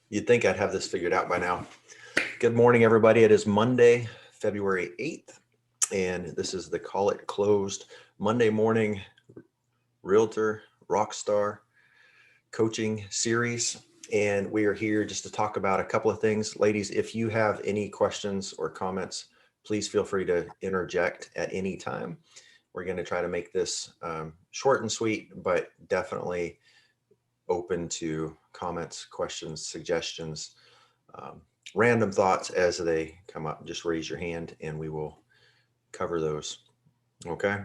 You'd think I'd have this figured out by now. Good morning, everybody. It is Monday, February 8th, and this is the Call It Closed Monday morning Realtor Rockstar coaching series. And we are here just to talk about a couple of things. Ladies, if you have any questions or comments, please feel free to interject at any time. We're going to try to make this short and sweet, but definitely open to comments, questions, suggestions, random thoughts as they come up. Just raise your hand and we will cover those. Okay.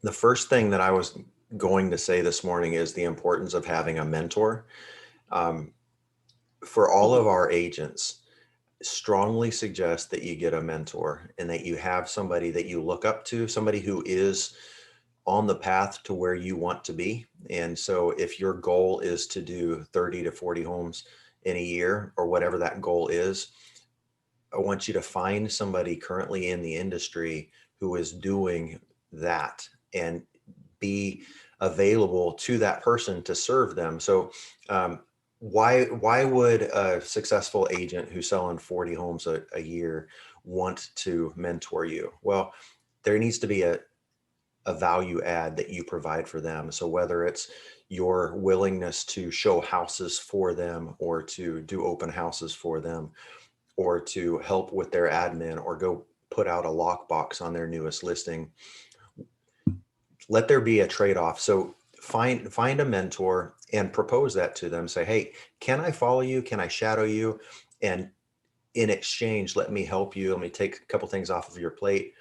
The first thing that I was going to say this morning is the importance of having a mentor. For all of our agents, strongly suggest that you get a mentor and that you have somebody that you look up to, somebody who is on the path to where you want to be. And so if your goal is to do 30 to 40 homes in a year or whatever that goal is, I want you to find somebody currently in the industry who is doing that and be available to that person to serve them. So why would a successful agent who's selling 40 homes a year want to mentor you? Well, there needs to be a value add that you provide for them. So whether it's your willingness to show houses for them or to do open houses for them or to help with their admin or go put out a lockbox on their newest listing, let there be a trade-off. So find a mentor and propose that to them. Say, hey, can I follow you? Can I shadow you? And in exchange, let me help you. Let me take a couple things off of your plate.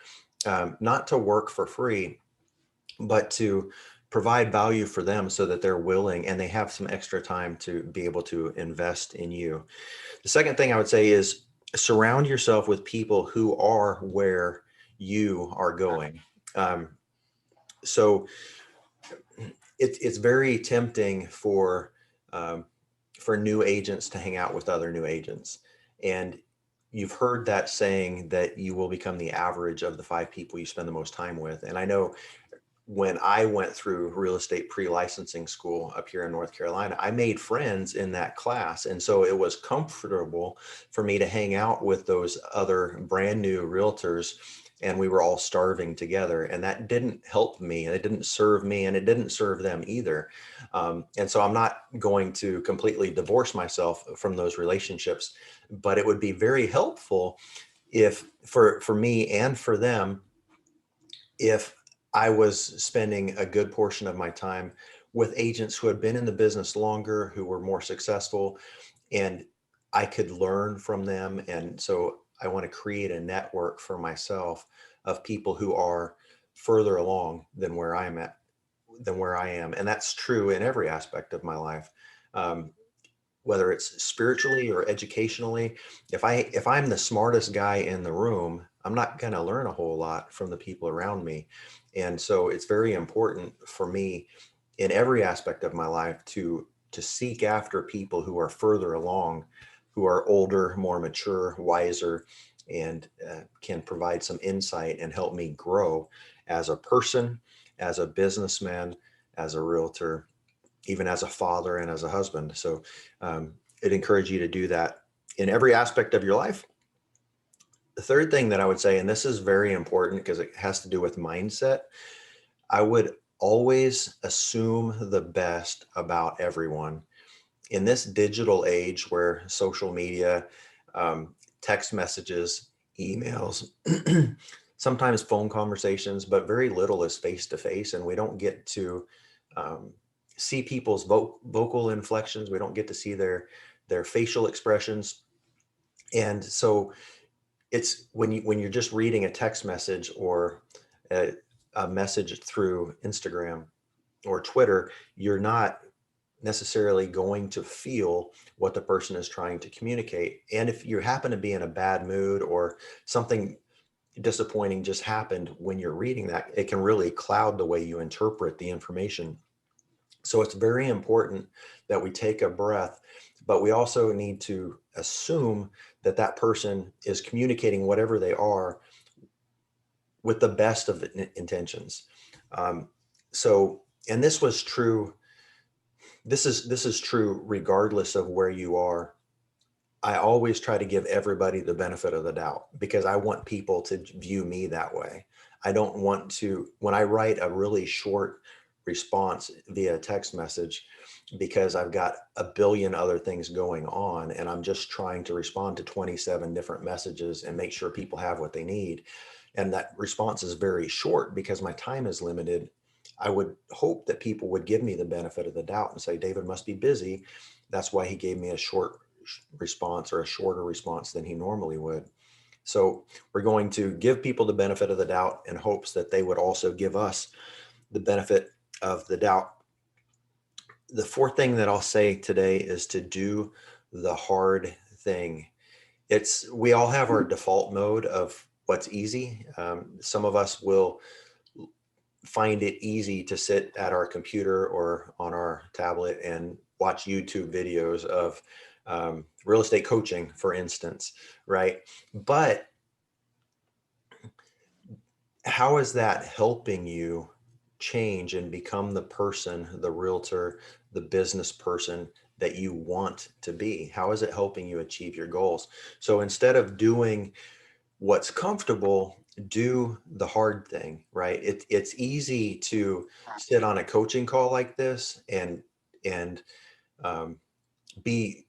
Not to work for free, but to provide value for them so that they're willing and they have some extra time to be able to invest in you. The second thing I would say is surround yourself with people who are where you are going. So it's very tempting for new agents to hang out with other new agents. And you've heard that saying that you will become the average of the 5 people you spend the most time with. And I know when I went through real estate pre-licensing school up here in North Carolina, I made friends in that class. And so it was comfortable for me to hang out with those other brand new realtors, and we were all starving together. And that didn't help me, and it didn't serve me, and it didn't serve them either. And so I'm not going to completely divorce myself from those relationships, but it would be very helpful if for me and for them, if I was spending a good portion of my time with agents who had been in the business longer, who were more successful, and I could learn from them. And so I want to create a network for myself of people who are further along than where I'm at, than where I am. And that's true in every aspect of my life. Whether it's spiritually or educationally, if I'm the smartest guy in the room, I'm not going to learn a whole lot from the people around me. And so it's very important for me in every aspect of my life to seek after people who are further along, who are older, more mature, wiser, and can provide some insight and help me grow as a person, as a businessman, as a realtor, even as a father and as a husband. So I'd encourage you to do that in every aspect of your life. The third thing that I would say, and this is very important because it has to do with mindset, I would always assume the best about everyone. In this digital age where social media, text messages, emails, sometimes phone conversations, but very little is face to face, and we don't get to see people's vocal inflections. We don't get to see their facial expressions. And so it's when you're just reading a text message or a message through Instagram or Twitter, you're not necessarily going to feel what the person is trying to communicate. And if you happen to be in a bad mood or something disappointing just happened when you're reading that, it can really cloud the way you interpret the information. So it's very important that we take a breath, but we also need to assume that that person is communicating whatever they are with the best of intentions. So, and this was true This is true regardless of where you are. I always try to give everybody the benefit of the doubt because I want people to view me that way. I don't want to, when I write a really short response via text message, because I've got a billion other things going on and I'm just trying to respond to 27 different messages and make sure people have what they need. And that response is very short because my time is limited. I would hope that people would give me the benefit of the doubt and say, David must be busy. That's why he gave me a short response or a shorter response than he normally would. So we're going to give people the benefit of the doubt in hopes that they would also give us the benefit of the doubt. The fourth thing that I'll say today is to do the hard thing. We all have our default mode of what's easy. Some of us will find it easy to sit at our computer or on our tablet and watch YouTube videos of real estate coaching, for instance, right? But how is that helping you change and become the person, the realtor, the business person that you want to be? How is it helping you achieve your goals? So instead of doing what's comfortable, do the hard thing, right? It's easy to sit on a coaching call like this and um, be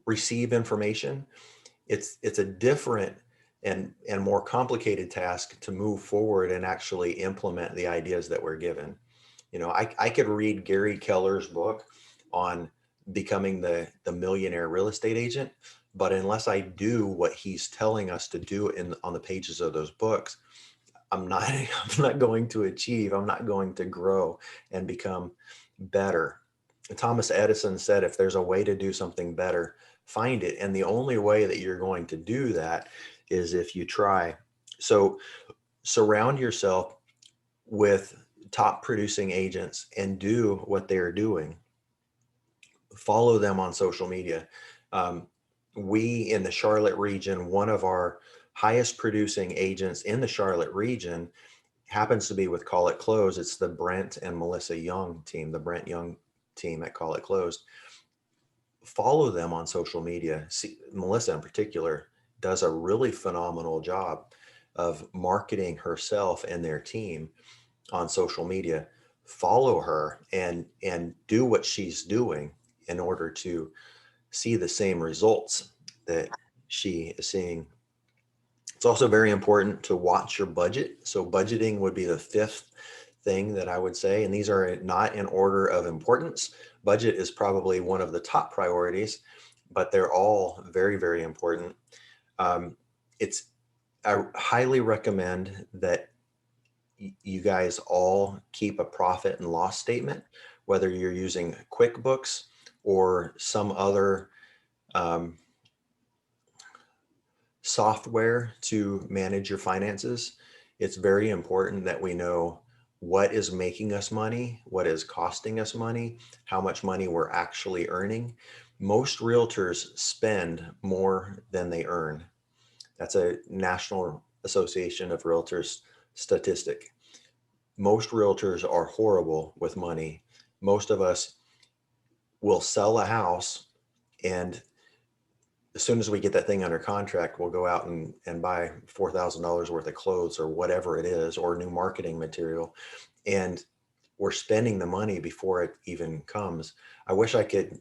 receive information. It's a different and more complicated task to move forward and actually implement the ideas that we're given. You know, I could read Gary Keller's book on becoming the millionaire real estate agent, but unless I do what he's telling us to do on the pages of those books, I'm not I'm not going to achieve, I'm not going to grow and become better. Thomas Edison said, if there's a way to do something better, find it. And the only way that you're going to do that is if you try. So surround yourself with top producing agents and do what they're doing. Follow them on social media. Um, we in the Charlotte region, one of our highest producing agents in the Charlotte region happens to be with Call It Closed. It's the Brent and Melissa Young team, the Brent Young team at Call It Closed. Follow them on social media. See, Melissa in particular does a really phenomenal job of marketing herself and their team on social media. Follow her and do what she's doing in order to see the same results that she is seeing. It's also very important to watch your budget. So budgeting would be the fifth thing that I would say, and these are not in order of importance. Budget is probably one of the top priorities, but they're all very, very important. Um, it's I highly recommend that you guys all keep a profit and loss statement, whether you're using QuickBooks or some other um, software to manage your finances. It's very important that we know what is making us money, what is costing us money, how much money we're actually earning. Most realtors spend more than they earn. That's a National Association of Realtors statistic. Most realtors are horrible with money. Most of us will sell a house, and as soon as we get that thing under contract, we'll go out and buy $4,000 worth of clothes or whatever it is, or new marketing material. And we're spending the money before it even comes. I wish I could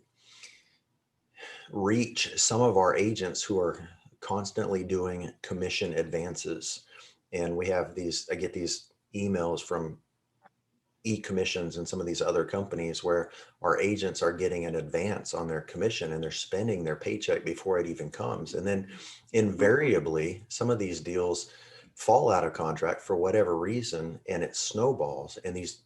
reach some of our agents who are constantly doing commission advances. And I get these emails from e-commissions and some of these other companies where our agents are getting an advance on their commission and they're spending their paycheck before it even comes. And then invariably, some of these deals fall out of contract for whatever reason and it snowballs. And these,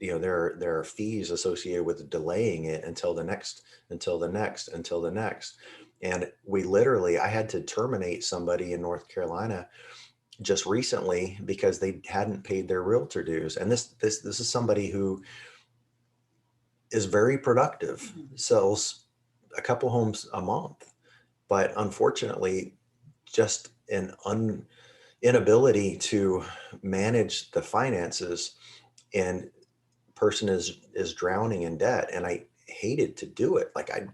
there are fees associated with delaying it until the next, until the next, until the next. And I had to terminate somebody in North Carolina just recently because they hadn't paid their realtor dues. And this is somebody who is very productive, sells a couple homes a month, but unfortunately, just inability to manage the finances and person is drowning in debt, and I hated to do it. Like, I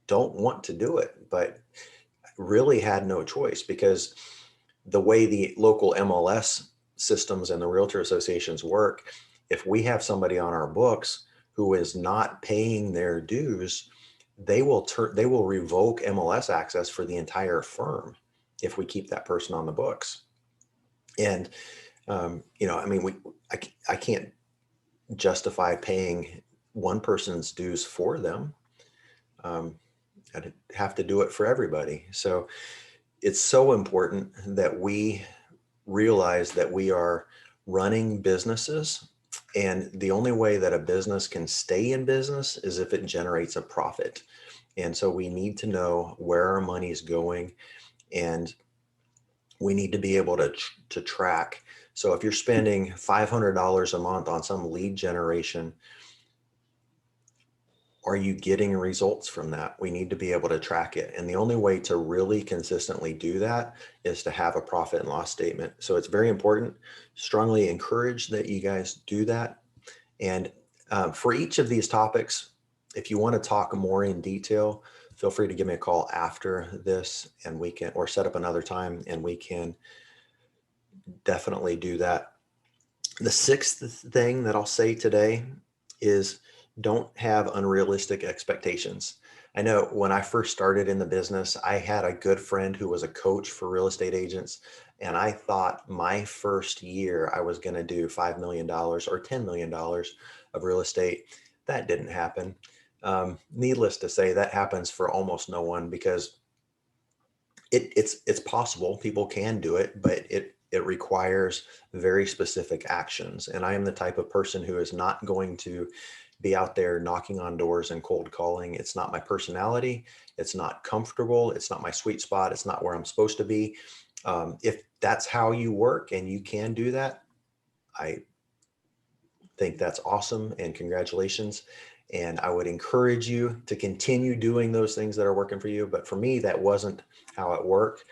don't want to do it, but really had no choice, because the way the local MLS systems and the realtor associations work, if we have somebody on our books who is not paying their dues, they will revoke MLS access for the entire firm if we keep that person on the books. And I mean, I can't justify paying one person's dues for them. Um, I'd have to do it for everybody. So it's so important that we realize that we are running businesses, and the only way that a business can stay in business is if it generates a profit. And so we need to know where our money is going, and we need to be able to track. So if you're spending $500 a month on some lead generation, are you getting results from that? We need to be able to track it. And the only way to really consistently do that is to have a profit and loss statement. So it's very important. Strongly encourage that you guys do that. And for each of these topics, if you want to talk more in detail, feel free to give me a call after this, and we can, or set up another time and we can definitely do that. The sixth thing that I'll say today is, don't have unrealistic expectations. I know when I first started in the business, I had a good friend who was a coach for real estate agents. And I thought my first year I was going to do $5 million or $10 million of real estate. That didn't happen. Needless to say, that happens for almost no one, because it's possible. People can do it, but it requires very specific actions. And I am the type of person who is not going to be out there knocking on doors and cold calling. It's not my personality. It's not comfortable. It's not my sweet spot. It's not where I'm supposed to be. If that's how you work and you can do that, I think that's awesome, and congratulations. And I would encourage you to continue doing those things that are working for you. But for me, that wasn't how it worked.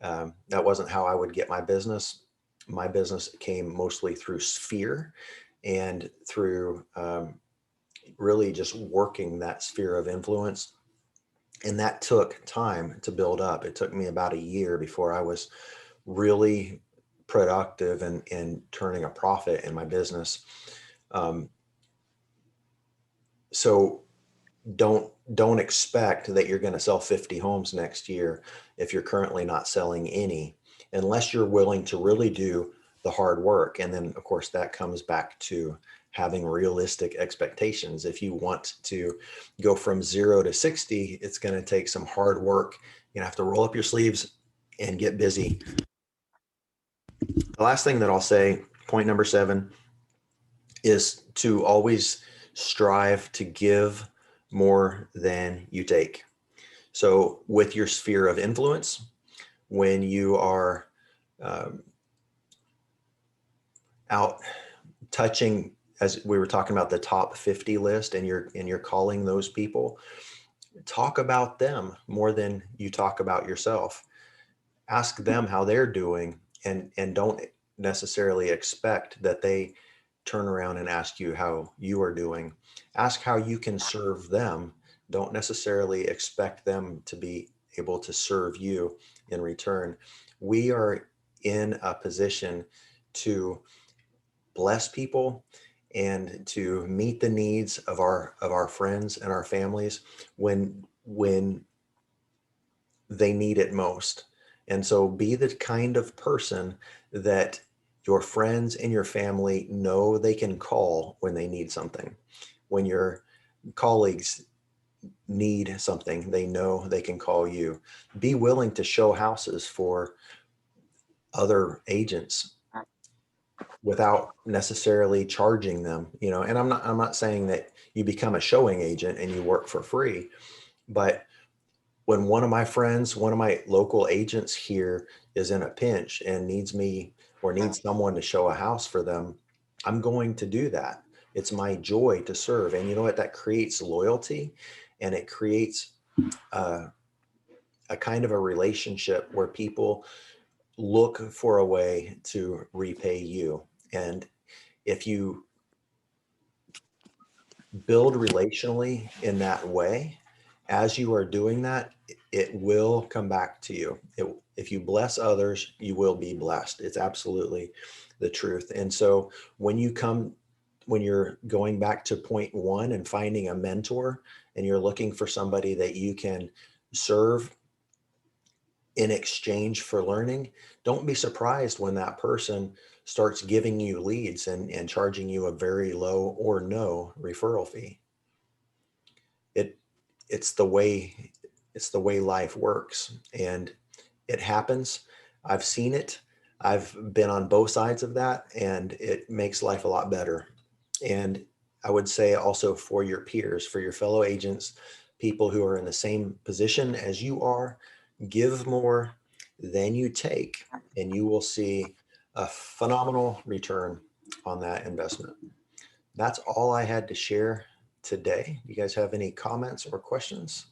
That wasn't how I would get my business. My business came mostly through sphere and through really just working that sphere of influence. And that took time to build up. It took me about a year before I was really productive and turning a profit in my business. Um, so don't expect that you're going to sell 50 homes next year if you're currently not selling any, unless you're willing to really do the hard work. And then of course that comes back to having realistic expectations. If you want to go from 0 to 60, it's going to take some hard work. You have to roll up your sleeves and get busy. The last thing that I'll say, point number 7, is to always strive to give more than you take. So with your sphere of influence, when you are out touching, as we were talking about the top 50 list, and you're calling those people, talk about them more than you talk about yourself. Ask them how they're doing, and don't necessarily expect that they turn around and ask you how you are doing. Ask how you can serve them. Don't necessarily expect them to be able to serve you in return. We are in a position to bless people and to meet the needs of our friends and our families when they need it most. And so be the kind of person that your friends and your family know they can call when they need something. When your colleagues need something, they know they can call you. Be willing to show houses for other agents without necessarily charging them, and I'm not saying that you become a showing agent and you work for free, but when one of my friends, one of my local agents here is in a pinch and needs me or needs someone to show a house for them, I'm going to do that. It's my joy to serve. And you know what? That creates loyalty, and it creates a kind of a relationship where people look for a way to repay you. And if you build relationally in that way. As you are doing that, it will come back to you. If you bless others, you will be blessed. It's absolutely the truth. And so when you're going back to point one and finding a mentor, and you're looking for somebody that you can serve in exchange for learning, don't be surprised when that person starts giving you leads and charging you a very low or no referral fee. It it's the way life works, and it happens. I've seen it. I've been on both sides of that, and it makes life a lot better. And I would say also for your peers, for your fellow agents, people who are in the same position as you are, give more than you take, and you will see a phenomenal return on that investment. That's all I had to share today. You guys have any comments or questions?